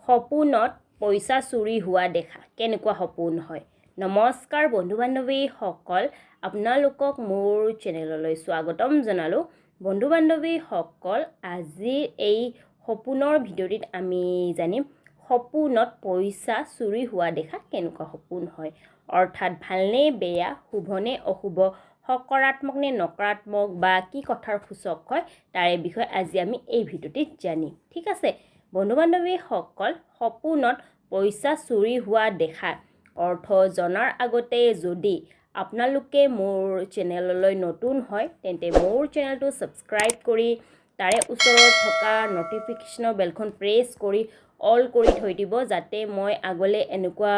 সপোনত পইচা চুৰি হোৱা দেখা কেনেকুৱা সপোন হয়। নমস্কাৰ বন্ধু বান্ধৱীসকল, আপোনালোকক মোৰ চেনেললৈ স্বাগতম জনালোঁ। বন্ধু বান্ধৱীসকল, আজিৰ এই সপোনৰ ভিডিঅ'টিত আমি জানিম সপোনত পইচা চুৰি হোৱা দেখা কেনেকুৱা সপোন হয়। অৰ্থাৎ ভালনে বেয়া, শুভনে অশুভ, সকাৰাত্মক নে নকাৰাত্মক বা কি কথাৰ সূচক হয় তাৰে বিষয়ে আজি আমি এই ভিডিঅ'টিত জানিম। ঠিক আছে বন্ধু বান্ধৱীসকল, সপোনত পইচা চুৰি হোৱা দেখা অৰ্থ জনাৰ আগতে যদি আপোনালোকে মোৰ চেনেললৈ নতুন হয় তেন্তে মোৰ চেনেলটো ছাবস্ক্ৰাইব কৰি তাৰে ওচৰত থকা নটিফিকেশ্যনৰ বেলখন প্ৰেছ কৰি অল কৰি থৈ দিব, যাতে মই আগলৈ এনেকুৱা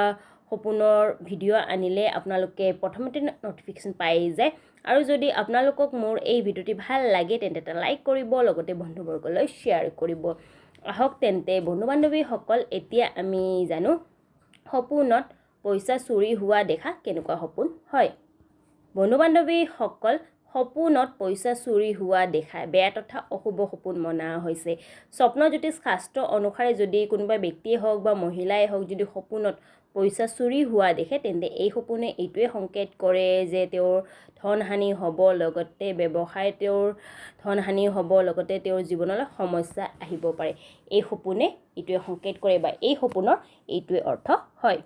সপোনৰ ভিডিঅ' আনিলে আপোনালোকে প্ৰথমতে নটিফিকেশ্যন পাই যায়। আৰু যদি আপোনালোকক মোৰ এই ভিডিঅ'টি ভাল লাগে তেন্তে এটা লাইক কৰিব, লগতে বন্ধুবৰ্গলৈ শ্বেয়াৰ কৰিব। আহক তেন্তে বন্ধু বান্ধৱীসকল, এতিয়া আমি জানো সপোনত পইচা চুৰি হোৱা দেখা কেনেকুৱা সপোন হয়। বন্ধু বান্ধৱীসকল, সপোনত পইচা চুৰি হোৱা দেখা বেয়া তথা অশুভ সপোন মনা হৈছে। স্বপ্নজ্যোতিষ শাস্ত্ৰ অনুসাৰে যদি কোনোবা ব্যক্তিয়ে হওক বা মহিলাই হওক যদি সপোনত পইচা চুৰি হোৱা দেখে তেন্তে এই সপোনে এইটোৱে সংকেত কৰে যে তেওঁৰ ধনহানি হ'ব, লগতে ব্যৱসায় তেওঁৰ ধনহানি হ'ব, লগতে তেওঁৰ জীৱনলৈ সমস্যা আহিব পাৰে। এই সপোনে এইটোৱে সংকেত কৰে বা এই সপোনৰ এইটোৱে অৰ্থ হয়।